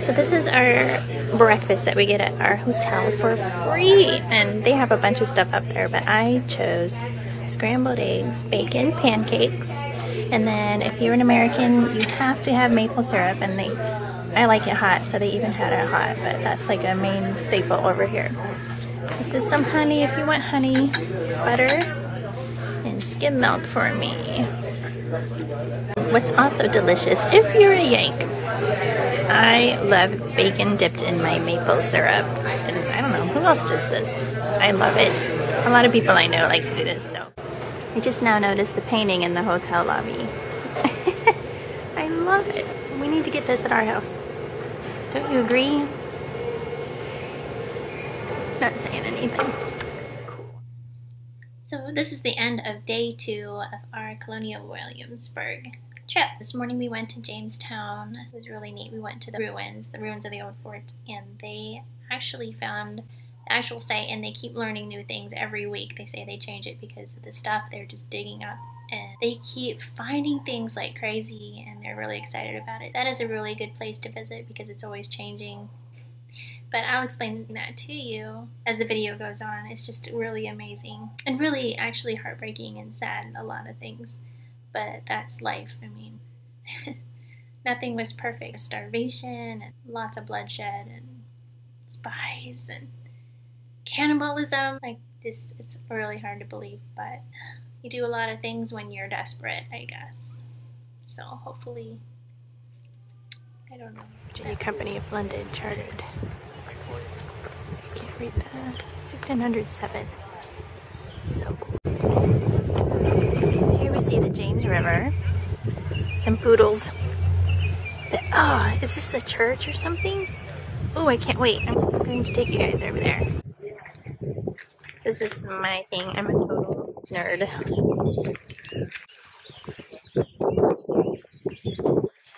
So this is our breakfast that we get at our hotel for free, and they have a bunch of stuff up there, but I chose scrambled eggs, bacon, pancakes, and then if you're an American, you have to have maple syrup, and I like it hot, so they even had it hot, but that's like a main staple over here. This is some honey if you want honey, butter, and skim milk for me. What's also delicious, if you're a Yank, I love bacon dipped in my maple syrup. And I don't know, who else does this? I love it. A lot of people I know like to do this, so. I just now noticed the painting in the hotel lobby. I love it. We need to get this at our house. Don't you agree? It's not saying anything. Cool. So this is the end of day 2 of our Colonial Williamsburg trip. This morning we went to Jamestown. It was really neat. We went to the ruins of the old fort, and they actually found the actual site, and they keep learning new things every week. They say they change it because of the stuff they're just digging up, and they keep finding things like crazy, and they're really excited about it. That is a really good place to visit because it's always changing. But I'll explain that to you as the video goes on. It's just really amazing and really actually heartbreaking and sad, a lot of things. But that's life. I mean, nothing was perfect. Starvation and lots of bloodshed and spies and cannibalism. It's really hard to believe, but you do a lot of things when you're desperate, I guess. So hopefully, I don't know. Virginia Company of London chartered. I can't read that. 1607. So cool. So here we see the James River. Some poodles. Oh, is this a church or something? Oh, I can't wait. I'm going to take you guys over there. This is my thing. I'm a total nerd. You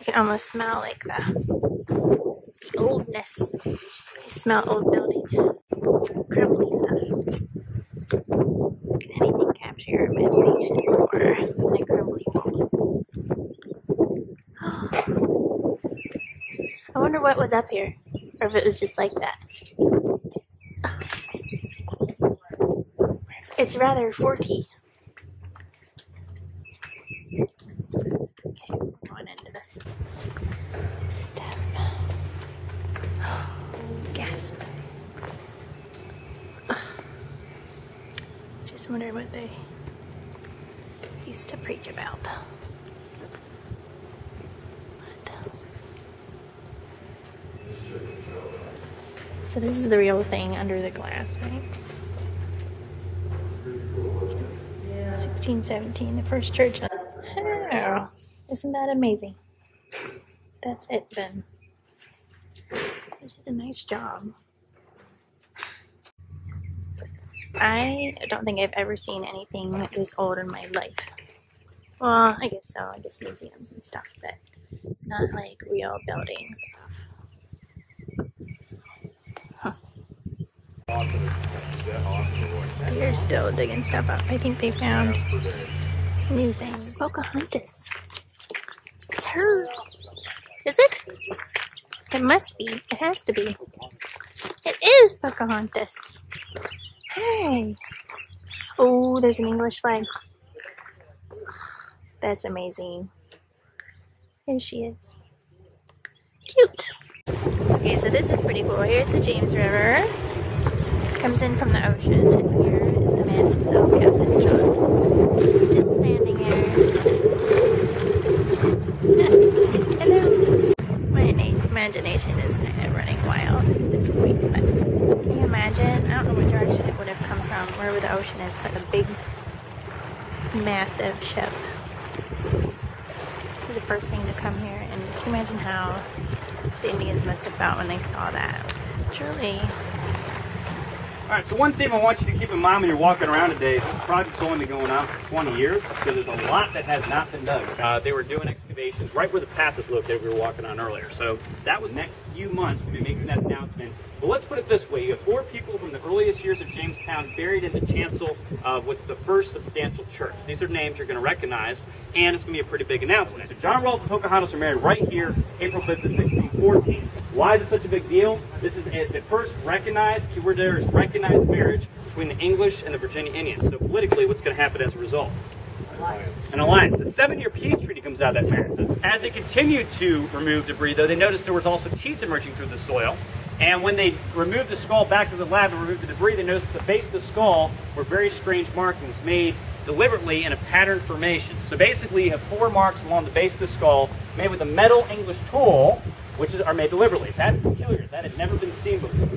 can almost smell like the oldness. I smell old building. Crumbly stuff. Can anything capture your imagination more than a crumbly wall? I wonder what was up here, or if it was just like that. It's rather forty. Okay, going into this step. Gasp. Just wonder what they used to preach about. So this is the real thing under the glass, right? 1617, the first church. Oh, isn't that amazing? That's it then. They did a nice job. I don't think I've ever seen anything this old in my life. Well, I guess so. I guess museums and stuff, but not like real buildings. Huh. They're still digging stuff up. I think they found new things. Pocahontas. It's her. Is it? It must be. It has to be. It is Pocahontas. Hey. Oh, there's an English flag. That's amazing. Here she is. Cute. Okay, so this is pretty cool. Here's the James River. It comes in from the ocean, and here is the man himself, Captain John. He's still standing there. Hello. My imagination is kind of running wild at this point, but can you imagine? I don't know what direction it would have come from, wherever the ocean is, but a big, massive ship was the first thing to come here. And can you imagine how the Indians must have felt when they saw that? Truly All right, so one thing I want you to keep in mind when you're walking around today is this project's only been going on for 20 years, so there's a lot that has not been dug. They were doing excavations right where the path is located we were walking on earlier. So that was next few months we'll be making that announcement. But let's put it this way, you have 4 people from the earliest years of Jamestown buried in the chancel with the first substantial church. These are names you're going to recognize, and it's going to be a pretty big announcement. So John Rolfe and Pocahontas are married right here, April 5th of 1614. Why is it such a big deal? This is the first recognized, keyword there is recognized marriage between the English and the Virginia Indians. So politically, what's going to happen as a result? An alliance. A 7-year peace treaty comes out of that marriage. So as they continued to remove debris, though, they noticed there was also teeth emerging through the soil. And when they removed the skull back to the lab and removed the debris, they noticed at the base of the skull were very strange markings made deliberately in a pattern formation. So basically, you have 4 marks along the base of the skull made with a metal English tool, which are made deliberately. That's peculiar. That had never been seen before.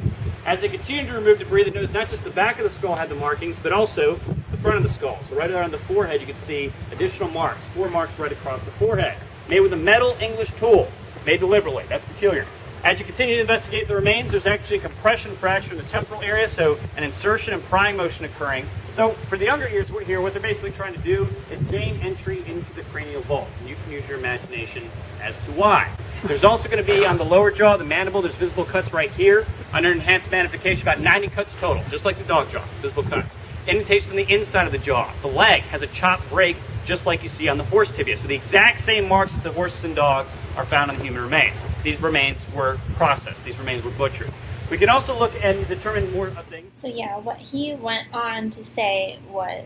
As they continued to remove debris, they noticed not just the back of the skull had the markings, but also the front of the skull. So right around the forehead, you can see additional marks, 4 marks right across the forehead, made with a metal English tool, made deliberately. That's peculiar. As you continue to investigate the remains, there's actually a compression fracture in the temporal area, so an insertion and prying motion occurring. So for the younger ears here, what they're basically trying to do is gain entry into the cranial vault. And you can use your imagination as to why. There's also going to be on the lower jaw, the mandible, there's visible cuts right here. Under enhanced magnification, about 90 cuts total, just like the dog jaw, visible cuts. Indentations on the inside of the jaw. The leg has a chopped break, just like you see on the horse tibia. So the exact same marks as the horses and dogs are found on the human remains. These remains were processed. These remains were butchered. We can also look and determine more of things. So yeah, what he went on to say was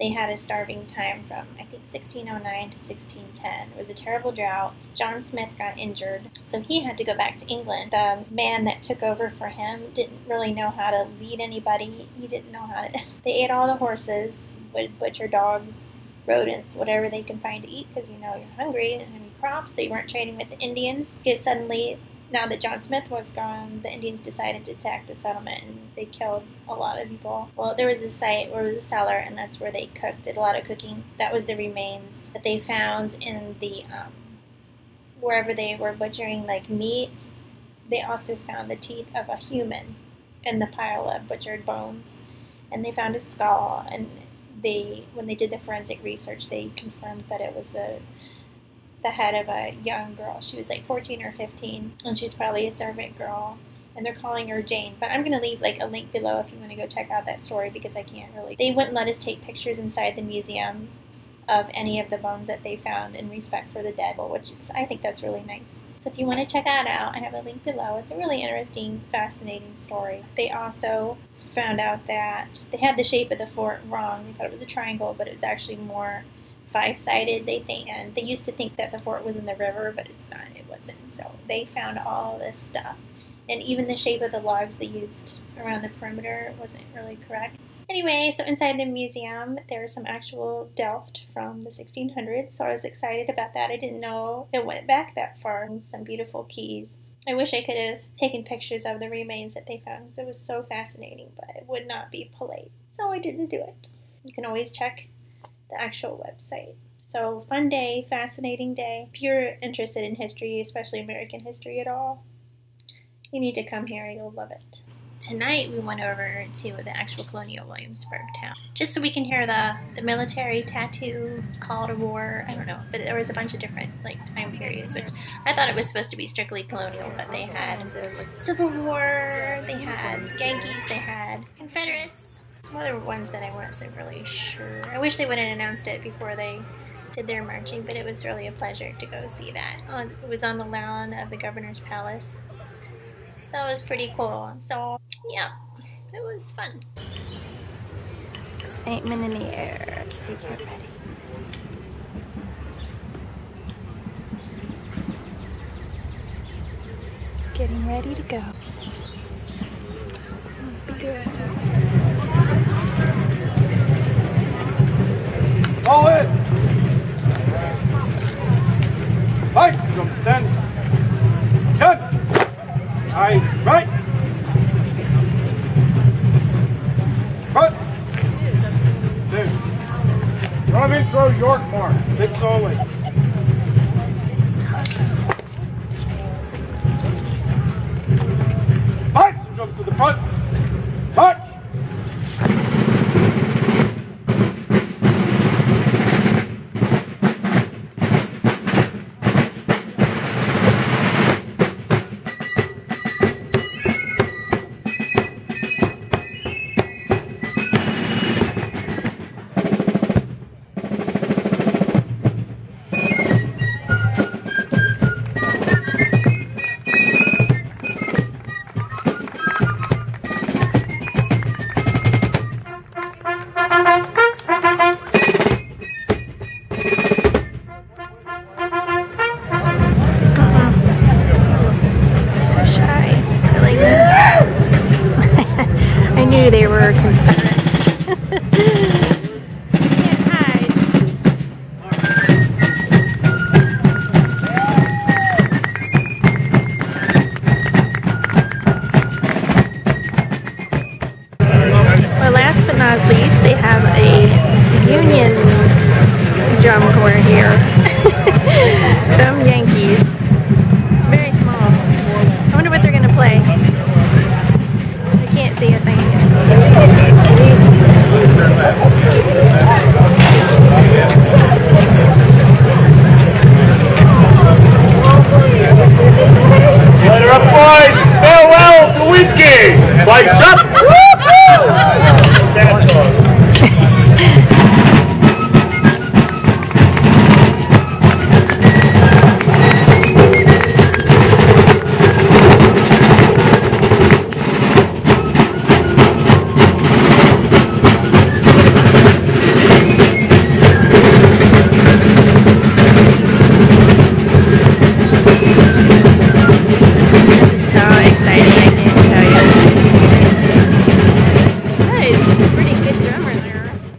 they had a starving time from, I think, 1609 to 1610. It was a terrible drought. John Smith got injured, so he had to go back to England. The man that took over for him didn't really know how to lead anybody. He didn't know how to... They ate all the horses, would butcher dogs, rodents, whatever they can find to eat, because, you know, you're hungry and any crops. They weren't trading with the Indians, because suddenly, now that John Smith was gone, the Indians decided to attack the settlement, and they killed a lot of people. Well, there was a site where it was a cellar, and that's where they cooked, did a lot of cooking. That was the remains that they found in the, wherever they were butchering, like, meat. They also found the teeth of a human in the pile of butchered bones, and they found a skull, and when they did the forensic research, they confirmed that it was the head of a young girl. She was like 14 or 15, and she's probably a servant girl, and they're calling her Jane. But I'm going to leave like a link below if you want to go check out that story, because I can't really... They wouldn't let us take pictures inside the museum of any of the bones that they found in respect for the dead, which is, I think that's really nice. So if you want to check that out, I have a link below. It's a really interesting, fascinating story. They also found out that they had the shape of the fort wrong. They thought it was a triangle, but it was actually more 5-sided, they think, and they used to think that the fort was in the river, but it's not, it wasn't. So they found all this stuff, and even the shape of the logs they used around the perimeter wasn't really correct. Anyway, so inside the museum there's some actual Delft from the 1600s, so I was excited about that. I didn't know it went back that far. Some beautiful keys. I wish I could have taken pictures of the remains that they found, because it was so fascinating, but it would not be polite, so I didn't do it. You can always check the actual website. So fun day, fascinating day. If you're interested in history, especially American history at all, you need to come here. You'll love it. Tonight we went over to the actual Colonial Williamsburg town, just so we can hear the military tattoo, call to war, I don't know, but there was a bunch of different like time periods, which I thought it was supposed to be strictly colonial, but they had Civil War, they had Yankees, they had Confederates, some other ones that I wasn't really sure. I wish they would have announced it before they did their marching, but it was really a pleasure to go see that. It was on the lawn of the governor's palace. So that was pretty cool. So yeah, it was fun. Excitement in the air as they get ready. Getting ready to go. Let's be good. All in! Fight! Jump to 10. 10! Eyes right! Cut! 2. Drum intro York mark. Hits only. Fight! Jumps to the front. March! Shut